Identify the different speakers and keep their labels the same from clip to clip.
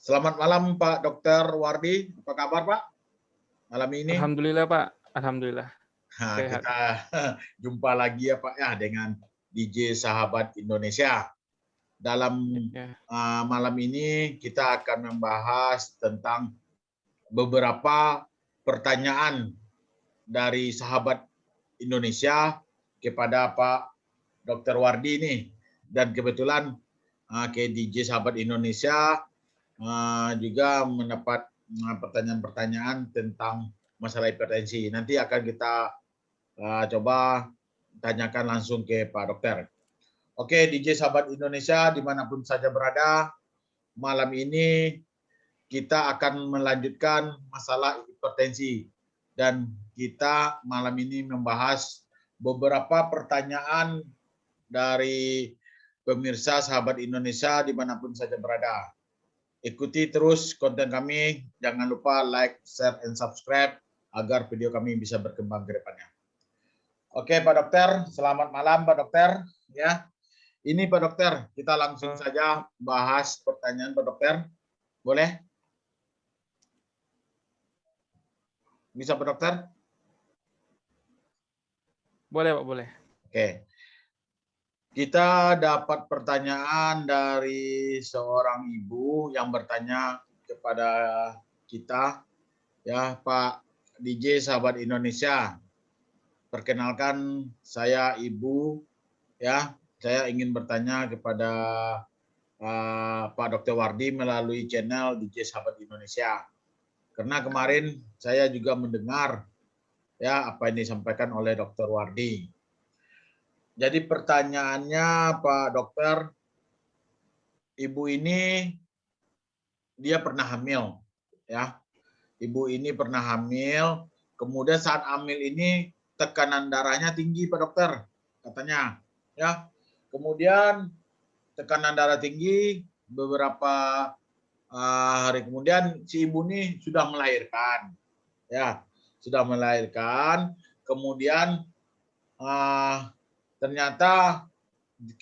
Speaker 1: Selamat malam Pak Dr. Wardi, apa kabar Pak malam ini?
Speaker 2: Alhamdulillah Pak, alhamdulillah
Speaker 1: Nah,
Speaker 2: sehat.
Speaker 1: kita jumpa lagi ya Pak ya dengan DJ Sahabat Indonesia. Dalam
Speaker 2: Ya,
Speaker 1: malam ini kita akan membahas tentang beberapa pertanyaan dari sahabat Indonesia kepada Pak Dr. Wardi ini. Dan kebetulan ke DJ Sahabat Indonesia juga mendapat pertanyaan-pertanyaan tentang masalah hipertensi. Nanti akan kita coba tanyakan langsung ke Pak Dokter. Oke, DJ Sahabat Indonesia dimanapun saja berada, malam ini kita akan melanjutkan masalah hipertensi. Dan kita malam ini membahas beberapa pertanyaan dari pemirsa Sahabat Indonesia dimanapun saja berada. Ikuti terus konten kami, jangan lupa like, share, and subscribe agar video kami bisa berkembang ke depannya. Oke Pak Dokter, selamat malam Pak Dokter. Ya, ini Pak Dokter, kita langsung saja bahas pertanyaan Pak Dokter. Boleh? Bisa Pak Dokter?
Speaker 2: boleh Pak, boleh.
Speaker 1: Oke. Kita dapat pertanyaan dari seorang ibu yang bertanya kepada kita, ya Pak DJ Sahabat Indonesia. Perkenalkan, saya Ibu, ya. Saya ingin bertanya kepada Pak Dr. Wardi melalui channel DJ Sahabat Indonesia. Karena kemarin saya juga mendengar ya apa yang disampaikan oleh Dr. Wardi. Jadi pertanyaannya Pak Dokter, ibu ini dia pernah hamil, ya. Ibu ini pernah hamil, kemudian saat hamil ini tekanan darahnya tinggi Pak Dokter, katanya, ya. Kemudian tekanan darah tinggi, beberapa hari kemudian si ibu ini sudah melahirkan, ya, sudah melahirkan. Kemudian ternyata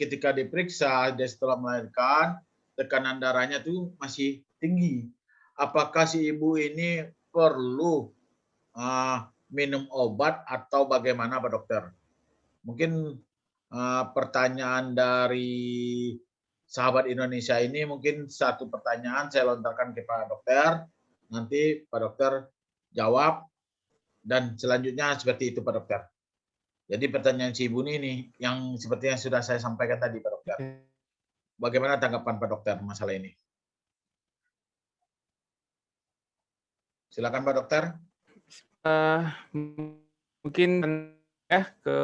Speaker 1: ketika diperiksa dia setelah melahirkan tekanan darahnya tuh masih tinggi. Apakah si ibu ini perlu minum obat atau bagaimana Pak Dokter? Mungkin pertanyaan dari sahabat Indonesia ini mungkin satu pertanyaan saya lontarkan ke Pak Dokter. Nanti Pak Dokter jawab dan selanjutnya seperti itu Pak Dokter. Jadi pertanyaan si ibu ini yang seperti yang sudah saya sampaikan tadi Pak Dokter. Bagaimana tanggapan Pak Dokter masalah ini? Silakan Pak Dokter.
Speaker 2: Mungkin ya ke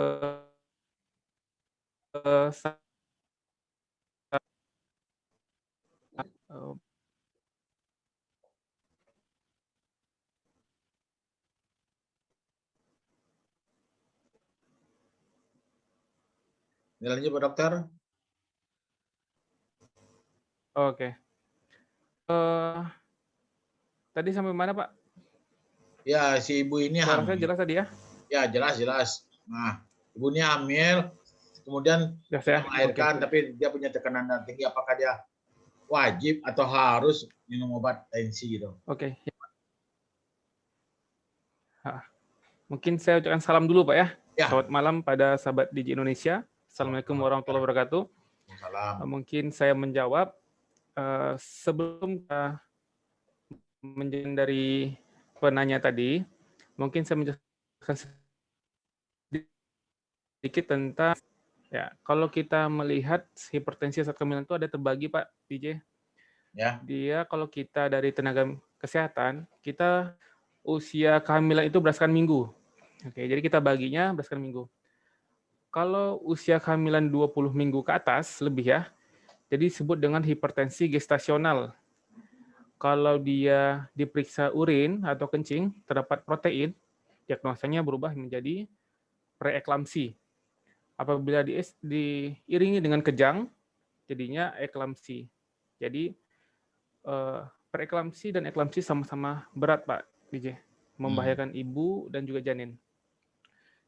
Speaker 1: Lanjut Pak Dokter.
Speaker 2: Oke. Tadi sampai mana Pak?
Speaker 1: Ya, si ibu ini
Speaker 2: Suara saya
Speaker 1: hamil.
Speaker 2: jelas tadi ya?
Speaker 1: Ya, jelas. Nah, ibunya hamil, kemudian
Speaker 2: Jelas ya?
Speaker 1: melahirkan,
Speaker 2: Oke.
Speaker 1: tapi dia punya tekanan darah tinggi. Apakah dia wajib atau harus minum obat tensi gitu?
Speaker 2: Oke. Mungkin saya ucapkan salam dulu Pak ya.
Speaker 1: Ya.
Speaker 2: Selamat malam pada sahabat DJ Indonesia. Assalamualaikum warahmatullahi wabarakatuh.
Speaker 1: Salam.
Speaker 2: Mungkin saya menjawab sebelum menjawab dari penanya tadi, mungkin saya menjelaskan sedikit tentang ya, kalau kita melihat hipertensi saat kehamilan itu ada terbagi Pak DJ.
Speaker 1: Ya.
Speaker 2: Dia kalau kita dari tenaga kesehatan, kita usia kehamilan itu berdasarkan minggu. Oke, jadi kita baginya berdasarkan minggu. Kalau usia kehamilan 20 minggu ke atas lebih ya, jadi disebut dengan hipertensi gestasional. Kalau dia diperiksa urin atau kencing, terdapat protein, diagnosanya berubah menjadi preeklamsi. Apabila diiringi dengan kejang, jadinya eklamsi. Jadi preeklamsi dan eklamsi sama-sama berat Pak DJ, membahayakan ibu dan juga janin.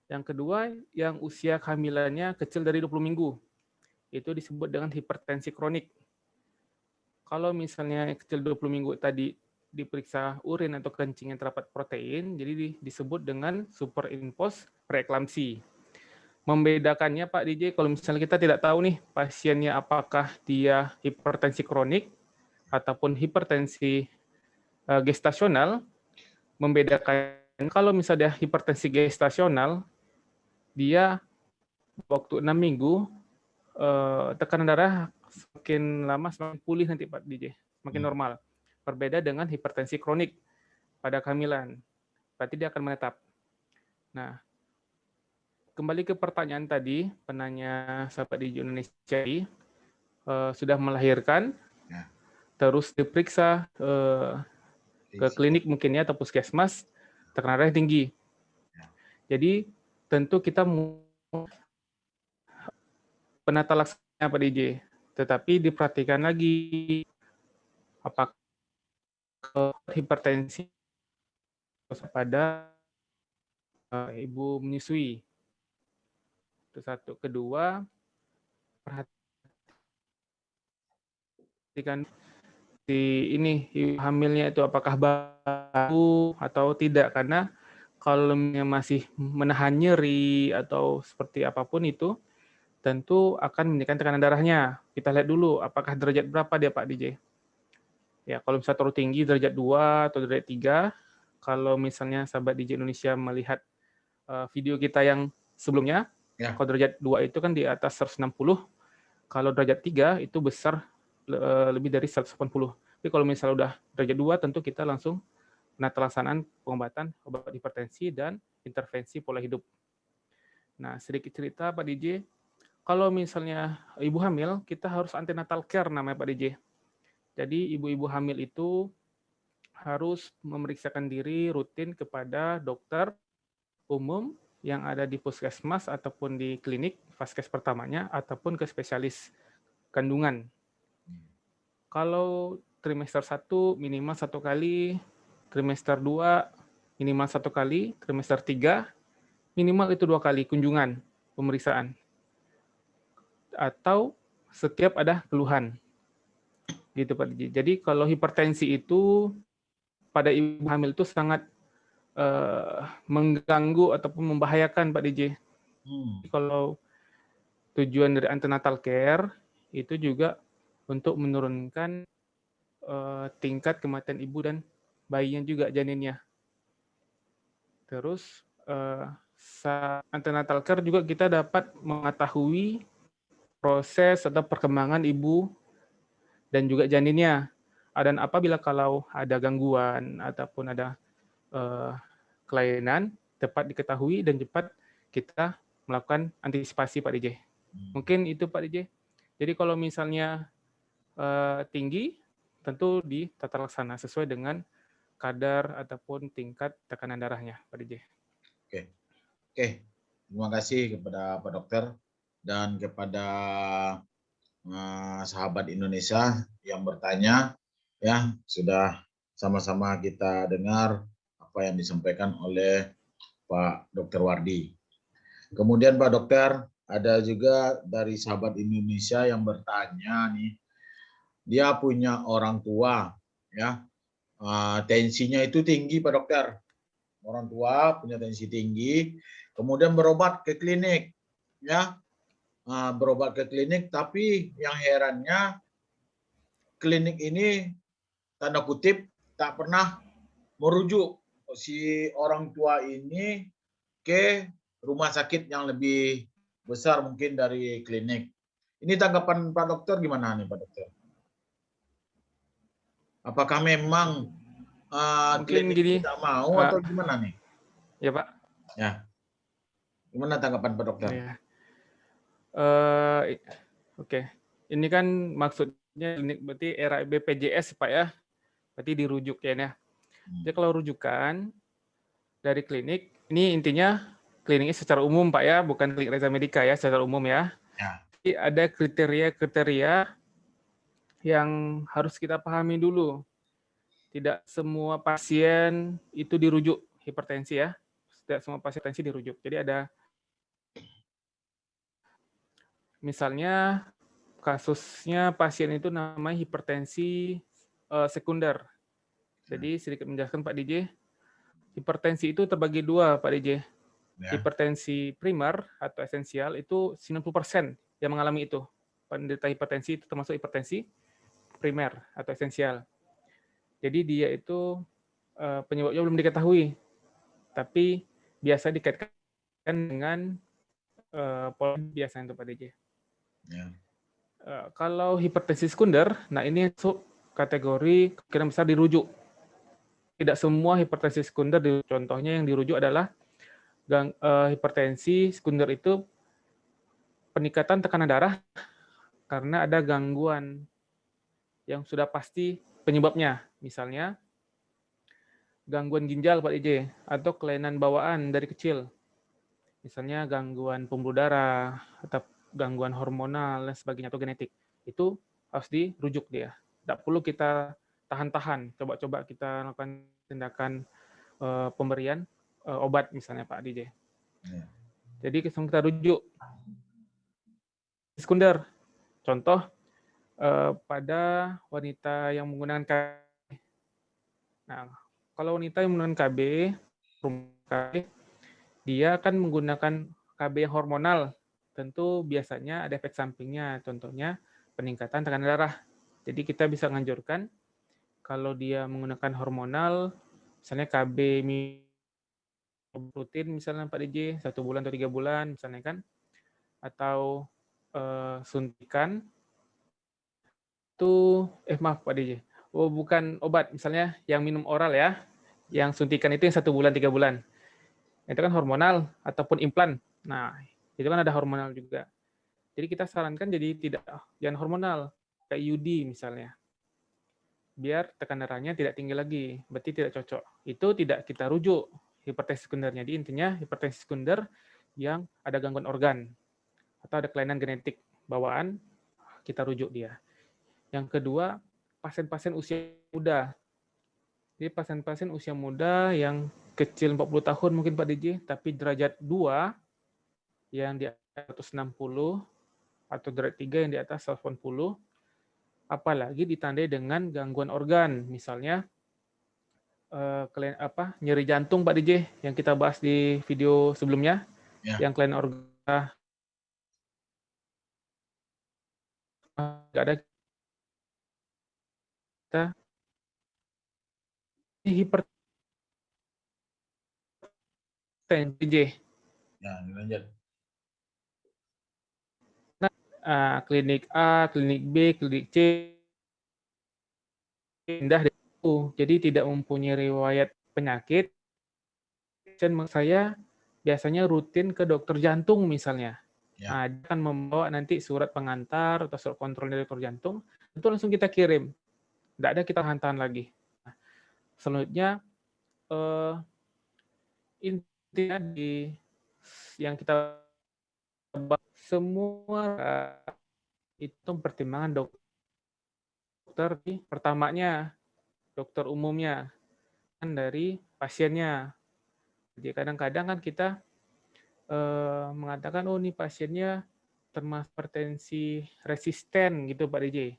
Speaker 2: Yang kedua, yang usia kehamilannya kecil dari 20 minggu, itu disebut dengan hipertensi kronik. Kalau misalnya kecil 20 minggu tadi diperiksa urin atau kencing yang terdapat protein, jadi disebut dengan superimpos preeklamsi. Membedakannya Pak DJ, kalau misalnya kita tidak tahu nih pasiennya apakah dia hipertensi kronik ataupun hipertensi gestasional, membedakan kalau misalnya hipertensi gestasional, dia waktu 6 minggu tekanan darah semakin lama semakin pulih nanti Pak DJ, semakin normal. Berbeda dengan hipertensi kronik pada kehamilan, berarti dia akan menetap. Nah, kembali ke pertanyaan tadi, penanya sahabat di Indonesia sudah melahirkan, terus diperiksa ke klinik mungkin ya, atau puskesmas, tekanan darah tinggi. Jadi tentu kita mau penata laksana Pak DJ, tetapi diperhatikan lagi apakah hipertensi pada ibu menyusui. Itu satu. Kedua, perhatikan di ini hamilnya itu apakah baru atau tidak, karena kalau masih menahan nyeri atau seperti apapun itu tentu akan meningkatkan tekanan darahnya. Kita lihat dulu apakah derajat berapa dia Pak DJ. Ya, kalau misalnya terlalu tinggi derajat 2 atau derajat 3, kalau misalnya sahabat DJ Indonesia melihat video kita yang sebelumnya, kalau derajat 2 itu kan di atas 160, kalau derajat 3 itu besar lebih dari 180. Tapi kalau misalnya udah derajat 2, tentu kita langsung menata laksanaan pengobatan obat hipertensi dan intervensi pola hidup. Nah, sedikit cerita Pak DJ, kalau misalnya ibu hamil, kita harus antenatal care namanya Pak DJ. Jadi ibu-ibu hamil itu harus memeriksakan diri rutin kepada dokter umum yang ada di puskesmas ataupun di klinik vaskes pertamanya ataupun ke spesialis kandungan. Kalau trimester 1 minimal 1 kali, trimester 2 minimal 1 kali, trimester 3 minimal itu 2 kali kunjungan pemeriksaan. Atau setiap ada keluhan. Gitu Pak DJ. Jadi kalau hipertensi itu pada ibu hamil itu sangat mengganggu ataupun membahayakan Pak DJ. Kalau tujuan dari antenatal care itu juga untuk menurunkan tingkat kematian ibu dan bayinya juga, janinnya. Terus antenatal care juga kita dapat mengetahui proses atau perkembangan ibu dan juga janinnya. Dan apabila kalau ada gangguan ataupun ada kelainan, tepat diketahui dan cepat kita melakukan antisipasi Pak DJ. Mungkin itu Pak DJ. Jadi kalau misalnya tinggi, tentu ditata laksana sesuai dengan kadar ataupun tingkat tekanan darahnya Pak DJ.
Speaker 1: Oke. Terima kasih kepada Pak Dokter dan kepada sahabat Indonesia yang bertanya, ya sudah sama-sama kita dengar apa yang disampaikan oleh Pak Dokter Wardi. Kemudian Pak Dokter, ada juga dari sahabat Indonesia yang bertanya nih, dia punya orang tua, ya tensinya itu tinggi Pak Dokter. Orang tua punya tensi tinggi, kemudian berobat ke klinik, ya. Berobat ke klinik, tapi yang herannya klinik ini tanda kutip tak pernah merujuk si orang tua ini ke rumah sakit yang lebih besar mungkin dari klinik. Ini tanggapan Pak Dokter gimana nih Pak Dokter? Apakah memang klinik
Speaker 2: gini,
Speaker 1: tidak mau atau gimana nih?
Speaker 2: Ya Pak.
Speaker 1: Ya. Gimana tanggapan Pak Dokter?
Speaker 2: Ya. Oke. Ini kan maksudnya klinik berarti era BPJS Pak ya. Berarti dirujuk ya. Jadi kalau rujukan dari klinik, ini intinya kliniknya secara umum Pak ya, bukan klinik Reza Medica ya, secara umum ya. Jadi ada kriteria-kriteria yang harus kita pahami dulu. Tidak semua pasien itu dirujuk hipertensi ya. Tidak semua pasien hipertensi dirujuk. Jadi ada misalnya kasusnya pasien itu namanya hipertensi sekunder. Jadi sedikit menjelaskan Pak DJ, hipertensi itu terbagi dua Pak DJ.
Speaker 1: Ya.
Speaker 2: Hipertensi primer atau esensial itu 90% yang mengalami itu. Penderita hipertensi itu termasuk hipertensi primer atau esensial. Jadi dia itu penyebabnya belum diketahui, tapi biasa dikaitkan dengan pola biasa itu Pak DJ.
Speaker 1: Ya.
Speaker 2: Kalau hipertensi sekunder, nah ini masuk kategori kemungkinan besar dirujuk. Tidak semua hipertensi sekunder, contohnya yang dirujuk adalah hipertensi sekunder itu peningkatan tekanan darah karena ada gangguan yang sudah pasti penyebabnya. Misalnya gangguan ginjal Pak DJ atau kelainan bawaan dari kecil. Misalnya gangguan pembuluh darah atau gangguan hormonal dan sebagainya atau genetik. Itu harus dirujuk dia. Tidak perlu kita tahan-tahan, coba-coba kita lakukan tindakan pemberian obat misalnya Pak DJ.
Speaker 1: Ya.
Speaker 2: Jadi kita rujuk. Sekunder, contoh pada wanita yang menggunakan KB. Nah, kalau wanita yang menggunakan KB, dia akan menggunakan KB yang hormonal. Tentu biasanya ada efek sampingnya, contohnya peningkatan tekanan darah. Jadi kita bisa menganjurkan kalau dia menggunakan hormonal, misalnya KB rutin misalnya Pak DJ, 1 bulan atau 3 bulan misalnya kan, atau suntikan, itu maaf Pak DJ, bukan obat, misalnya yang minum oral ya, yang suntikan itu yang 1 bulan 3 bulan, itu kan hormonal ataupun implan. Nah itu kan ada hormonal juga. Jadi kita sarankan jadi jangan hormonal, kayak IUD misalnya, biar tekanan darahnya tidak tinggi lagi, berarti tidak cocok. Itu tidak kita rujuk hipertensi sekundernya. Jadi intinya hipertensi sekunder yang ada gangguan organ atau ada kelainan genetik bawaan, kita rujuk dia. Yang kedua, pasien-pasien usia muda. Jadi pasien-pasien usia muda yang kecil 40 tahun mungkin Pak DJ, tapi derajat 2 yang di atas 160 atau derajat 3 yang di atas 180, apalagi ditandai dengan gangguan organ, misalnya nyeri jantung Pak DJ yang kita bahas di video sebelumnya,
Speaker 1: Ya.
Speaker 2: yang kelainan organ nggak ada, kita hipertensi DJ.
Speaker 1: Ya, lanjut.
Speaker 2: Klinik A, klinik B, klinik C, pindah dari itu. Jadi tidak mempunyai riwayat penyakit. Dan saya biasanya rutin ke dokter jantung misalnya.
Speaker 1: Ya.
Speaker 2: Nah, dia akan membawa nanti surat pengantar atau surat kontrol dari dokter jantung, itu langsung kita kirim. Tidak ada kita tahan lagi. Nah, selanjutnya, intinya yang kita semua itu pertimbangan dokter pertamanya, dokter umumnya, kan dari pasiennya. Jadi kadang-kadang kan kita mengatakan, oh ini pasiennya termasuk hipertensi resisten gitu Pak DJ.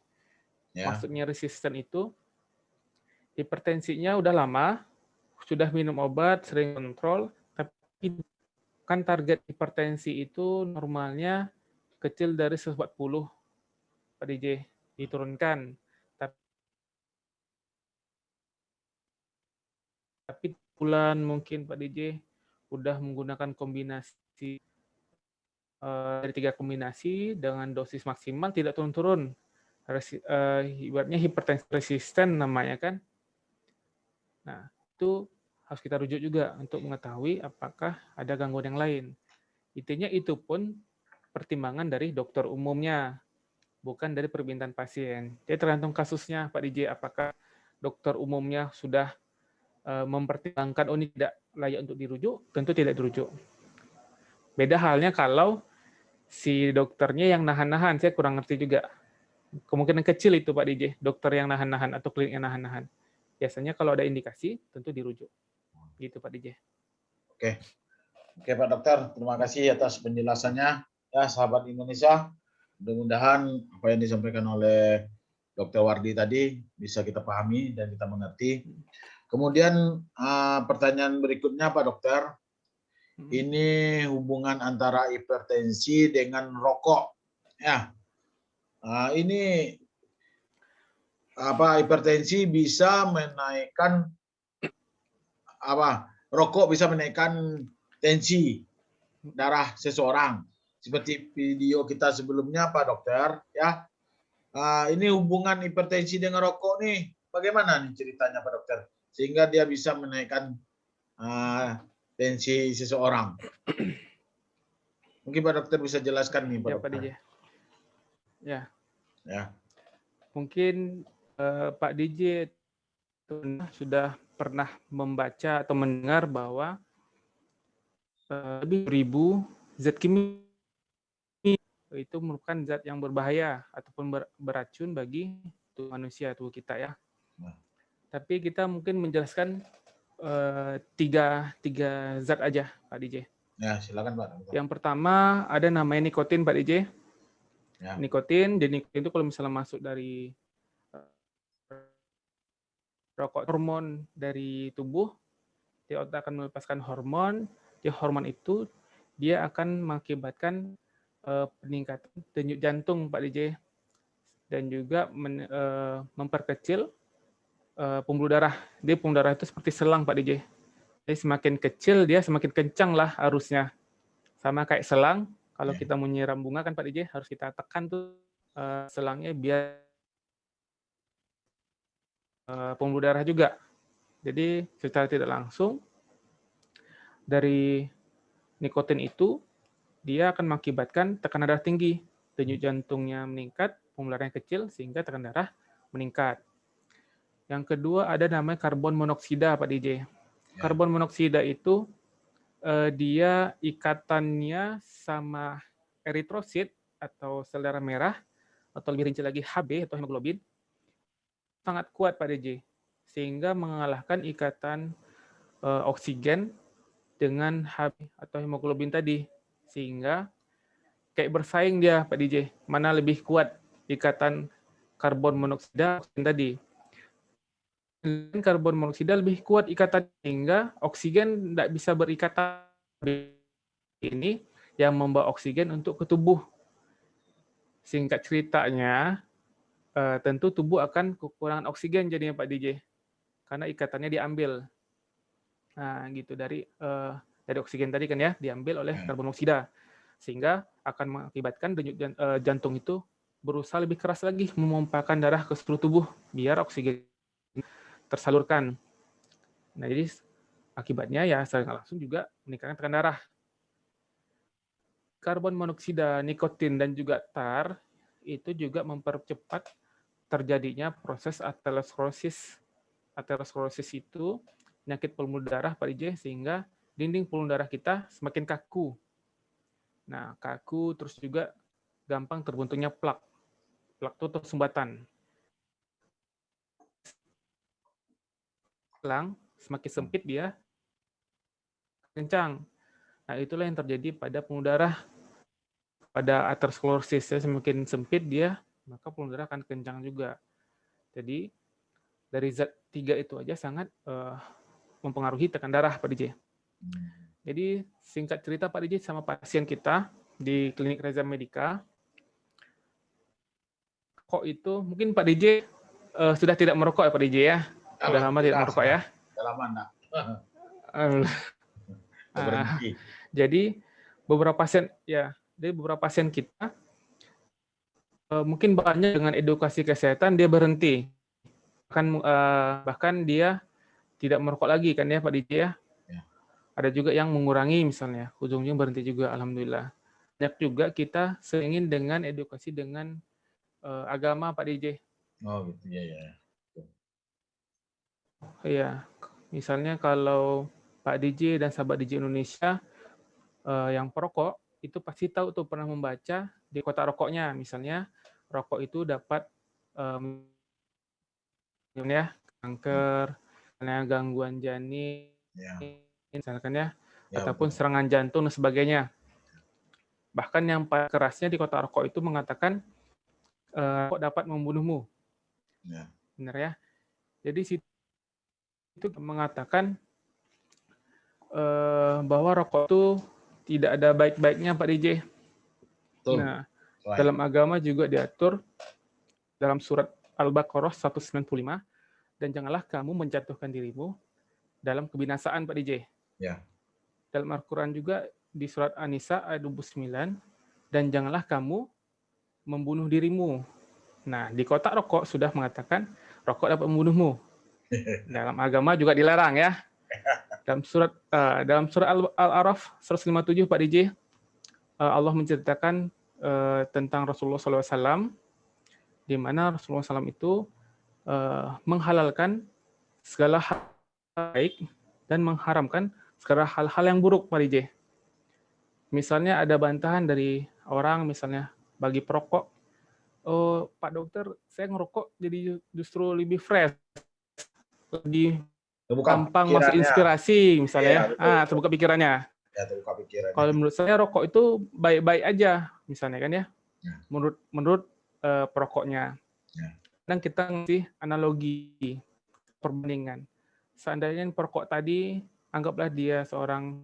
Speaker 1: Ya.
Speaker 2: Maksudnya resisten itu hipertensinya udah lama, sudah minum obat, sering kontrol, tapi kan target hipertensi itu normalnya kecil dari 140 Pak DJ, diturunkan. Tapi bulan mungkin Pak DJ udah menggunakan kombinasi dari 3 kombinasi dengan dosis maksimal tidak turun-turun. Ibaratnya hipertensi resisten namanya kan. Nah, itu harus kita rujuk juga untuk mengetahui apakah ada gangguan yang lain. Intinya itu pun pertimbangan dari dokter umumnya, bukan dari permintaan pasien. Jadi tergantung kasusnya Pak DJ, apakah dokter umumnya sudah mempertimbangkan oh ini tidak layak untuk dirujuk, tentu tidak dirujuk. Beda halnya kalau si dokternya yang nahan-nahan, saya kurang ngerti juga. Kemungkinan kecil itu Pak DJ, dokter yang nahan-nahan atau klinik yang nahan-nahan. Biasanya kalau ada indikasi, tentu dirujuk. Gitu Pak DJ.
Speaker 1: Oke Pak Dokter, terima kasih atas penjelasannya. Ya, sahabat Indonesia, Mudah-mudahan apa yang disampaikan oleh Dr. Wardi tadi bisa kita pahami dan kita mengerti. Kemudian pertanyaan berikutnya Pak Dokter, ini hubungan antara hipertensi dengan rokok. Ya, ini hipertensi bisa menaikkan rokok bisa menaikkan tensi darah seseorang. Seperti video kita sebelumnya Pak Dokter, ya. Ini hubungan hipertensi dengan rokok nih, bagaimana nih ceritanya Pak Dokter? Sehingga dia bisa menaikkan tensi seseorang. Mungkin Pak Dokter bisa jelaskan nih Pak Dokter.
Speaker 2: Pak DJ. Ya.
Speaker 1: Ya.
Speaker 2: Mungkin Pak DJ sudah pernah membaca atau mendengar bahwa lebih 1000 zat kimia itu merupakan zat yang berbahaya ataupun beracun bagi tubuh manusia, tubuh kita ya. Tapi kita mungkin menjelaskan tiga zat aja Pak DJ.
Speaker 1: Ya, silakan Pak.
Speaker 2: Yang pertama ada namanya nikotin Pak DJ.
Speaker 1: Ya.
Speaker 2: Nikotin, dan nikotin itu kalau misalnya masuk dari rokok, hormon dari tubuh, dia otak akan melepaskan hormon. Di hormon itu dia akan mengakibatkan peningkatan denyut jantung Pak DJ, dan juga memperkecil pembuluh darah. Dia pembuluh darah itu seperti selang Pak DJ. Jadi semakin kecil dia semakin kencang lah arusnya. Sama kayak selang, kalau kita mau nyiram bunga kan Pak DJ harus kita tekan tuh selangnya biar pembuluh darah juga. Jadi secara tidak langsung dari nikotin itu dia akan mengakibatkan tekanan darah tinggi, denyut jantungnya meningkat, pembuluh darahnya kecil sehingga tekanan darah meningkat. Yang kedua ada namanya karbon monoksida Pak DJ. Karbon monoksida itu dia ikatannya sama eritrosit atau sel darah merah, atau lebih rinci lagi HB atau hemoglobin, sangat kuat Pak DJ, sehingga mengalahkan ikatan oksigen dengan HB atau hemoglobin tadi, sehingga kayak bersaing dia Pak DJ, mana lebih kuat ikatan karbon monoksida oksigen tadi. Karbon monoksida lebih kuat ikatan sehingga oksigen tidak bisa berikatan. Ini yang membawa oksigen untuk ke tubuh. Singkat ceritanya, tentu tubuh akan kekurangan oksigen jadinya Pak DJ, karena ikatannya diambil. Nah, gitu dari oksigen tadi kan ya, diambil oleh karbon monoksida, sehingga akan mengakibatkan denyut jantung itu berusaha lebih keras lagi memompakan darah ke seluruh tubuh biar oksigen tersalurkan. Nah, jadi akibatnya ya secara langsung juga meningkatkan tekanan darah. Karbon monoksida, nikotin, dan juga tar itu juga mempercepat terjadinya proses aterosklerosis. Aterosklerosis itu penyakit pembuluh darah Pak DJ, sehingga dinding pembuluh darah kita semakin kaku. Nah, kaku terus juga gampang terbentuknya plak. Plak itu sumbatan. Semakin sempit dia kencang. Nah, itulah yang terjadi pada pembuluh darah. Pada aterosklerosis, semakin sempit dia, maka pembuluh darah akan kencang juga. Jadi, dari zat 3 itu aja sangat mempengaruhi tekanan darah Pak DJ. Jadi, singkat cerita Pak DJ sama pasien kita di klinik Reza Medica, kok itu, mungkin Pak DJ sudah tidak merokok ya Pak DJ ya? Sudah lama tidak merokok ya?
Speaker 1: Sudah lama enggak.
Speaker 2: Jadi beberapa pasien kita mungkin banyak dengan edukasi kesehatan dia berhenti, bahkan dia tidak merokok lagi kan ya Pak DJ ya? Ada juga yang mengurangi misalnya, ujungnya berhenti juga, alhamdulillah. Banyak juga kita seingin dengan edukasi dengan agama Pak DJ.
Speaker 1: Oh gitu ya.
Speaker 2: Iya, misalnya kalau Pak DJ dan sahabat DJ Indonesia yang perokok itu pasti tahu tuh, pernah membaca di kotak rokoknya, misalnya rokok itu dapat ya kanker, gangguan janin, misalkan ya, ataupun serangan jantung dan sebagainya. Bahkan yang paling kerasnya di kotak rokok itu mengatakan rokok dapat membunuhmu.
Speaker 1: Ya.
Speaker 2: Benar ya? Jadi situ mengatakan bahwa rokok itu tidak ada baik-baiknya, Pak DJ.
Speaker 1: Betul.
Speaker 2: Nah,
Speaker 1: Baik.
Speaker 2: dalam agama juga diatur dalam surat Al-Baqarah 195, dan janganlah kamu menjatuhkan dirimu dalam kebinasaan, Pak DJ.
Speaker 1: Ya.
Speaker 2: Dalam Al-Quran juga di surat An-Nisa ayat 29, dan janganlah kamu membunuh dirimu. Nah, di kotak rokok sudah mengatakan rokok dapat membunuhmu. Dalam agama juga dilarang ya. Dalam surat Al-A'raf 157, Pak DJ, Allah menceritakan tentang Rasulullah SAW, di mana Rasulullah SAW itu menghalalkan segala hal baik dan mengharamkan segala hal-hal yang buruk, Pak DJ. Misalnya ada bantahan dari orang, misalnya bagi perokok, oh Pak Dokter, saya ngerokok jadi justru lebih fresh, lebih
Speaker 1: Terbuka
Speaker 2: gampang masuk
Speaker 1: pikirannya.
Speaker 2: inspirasi, misalnya
Speaker 1: Iya,
Speaker 2: ya.
Speaker 1: betul, betul.
Speaker 2: Terbuka pikirannya.
Speaker 1: Ya, terbuka pikirannya.
Speaker 2: Kalau menurut saya rokok itu baik-baik aja, misalnya kan ya.
Speaker 1: Ya.
Speaker 2: Menurut perokoknya.
Speaker 1: Ya.
Speaker 2: Dan kita ngasih analogi, perbandingan. Seandainya perokok tadi, anggaplah dia seorang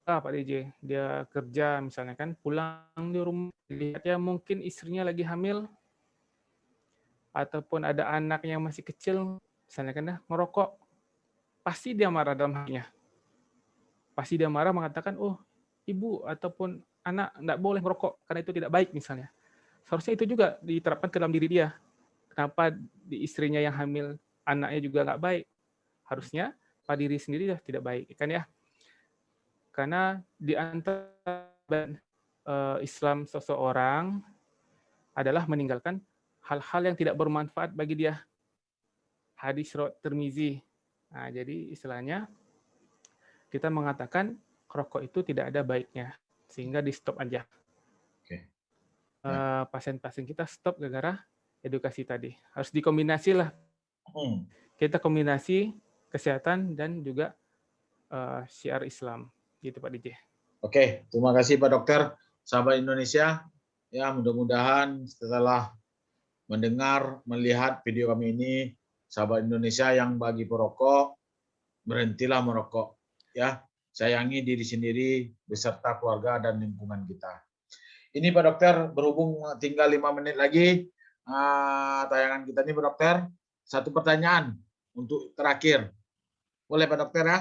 Speaker 2: Pak DJ, dia kerja misalnya kan, pulang di rumah, lihat ya mungkin istrinya lagi hamil, ataupun ada anak yang masih kecil, misalnya kan ya, ngerokok, pasti dia marah dalam hatinya. Pasti dia marah mengatakan, oh ibu ataupun anak nggak boleh merokok karena itu tidak baik misalnya. Seharusnya itu juga diterapkan ke dalam diri dia. Kenapa di istrinya yang hamil, anaknya juga nggak baik? Harusnya pada diri sendiri ya tidak baik, kan ya? Karena di antara Islam seseorang adalah meninggalkan hal-hal yang tidak bermanfaat bagi dia. Hadis riwayat Tirmizi. Nah, jadi istilahnya kita mengatakan rokok itu tidak ada baiknya, sehingga di stop aja.
Speaker 1: Oke.
Speaker 2: Pasien-pasien kita stop gara-gara edukasi tadi. Harus dikombinasi lah. Kita kombinasi kesehatan dan juga syiar Islam. Gitu Pak DJ.
Speaker 1: Oke, terima kasih Pak Dokter. Sahabat Indonesia, ya mudah-mudahan setelah mendengar, melihat video kami ini, sahabat Indonesia yang bagi perokok, berhentilah merokok. Ya, sayangi diri sendiri beserta keluarga dan lingkungan kita. Ini Pak Dokter, berhubung tinggal 5 menit lagi tayangan kita ini Pak Dokter, satu pertanyaan untuk terakhir. Boleh Pak Dokter ya?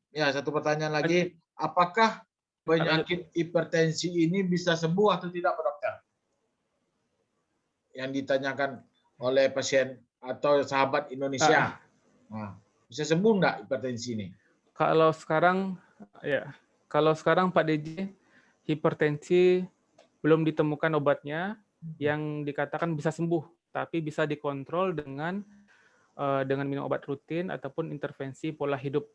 Speaker 1: Ya, satu pertanyaan lagi. Apakah penyakit hipertensi ini bisa sembuh atau tidak Pak Dokter? Yang ditanyakan oleh pasien atau sahabat Indonesia. Nah, bisa sembuh enggak hipertensi ini?
Speaker 2: Kalau sekarang Pak DJ, hipertensi belum ditemukan obatnya yang dikatakan bisa sembuh, tapi bisa dikontrol dengan minum obat rutin ataupun intervensi pola hidup.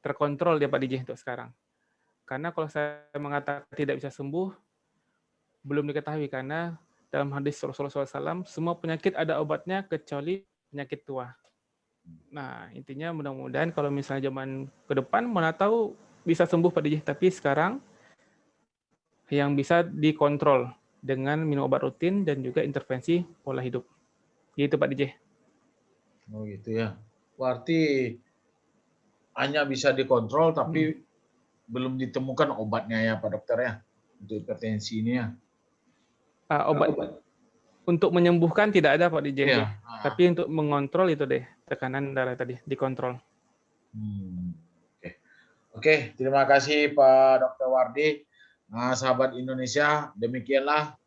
Speaker 2: Terkontrol dia Pak DJ untuk sekarang. Karena kalau saya mengatakan tidak bisa sembuh, belum diketahui karena dalam hadis Rasulullah SAW, semua penyakit ada obatnya kecuali penyakit tua. Nah, intinya mudah-mudahan kalau misalnya zaman ke depan, mana tahu bisa sembuh Pak DJ. Tapi sekarang yang bisa dikontrol dengan minum obat rutin dan juga intervensi pola hidup. Gitu Pak DJ.
Speaker 1: Oh gitu ya. Berarti hanya bisa dikontrol tapi belum ditemukan obatnya ya Pak Dokter ya untuk hipertensi ini ya.
Speaker 2: Obat untuk menyembuhkan tidak ada Pak DJ.
Speaker 1: Ya.
Speaker 2: Tapi untuk mengontrol itu deh, tekanan darah tadi dikontrol.
Speaker 1: Oke, terima kasih Pak Dr. Wardi. Sahabat Indonesia, demikianlah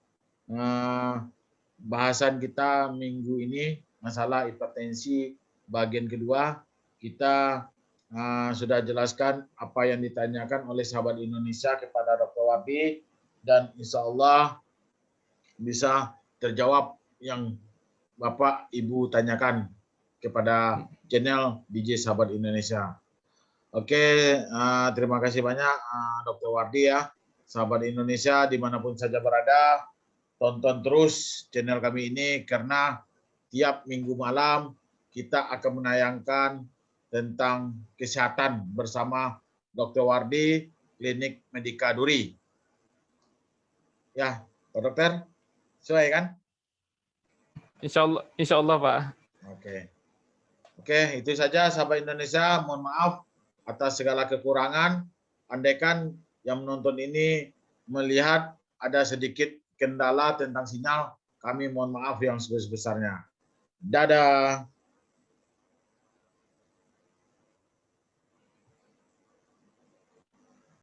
Speaker 1: bahasan kita minggu ini masalah hipertensi bagian kedua. Kita sudah jelaskan apa yang ditanyakan oleh sahabat Indonesia kepada Dr. Wardi dan insya Allah bisa terjawab yang Bapak Ibu tanyakan kepada channel DJ Sahabat Indonesia. Oke, terima kasih banyak Dr. Wardi ya. Sahabat Indonesia dimanapun saja berada, tonton terus channel kami ini karena tiap minggu malam kita akan menayangkan tentang kesehatan bersama Dr. Wardi, Klinik Medika Duri. Ya, Pak Dokter, sesuai kan?
Speaker 2: Insya Allah Pak.
Speaker 1: Oke, itu saja sahabat Indonesia. Mohon maaf atas segala kekurangan. Andaikan yang menonton ini melihat ada sedikit kendala tentang sinyal, kami mohon maaf yang sebesar-besarnya. Dadah.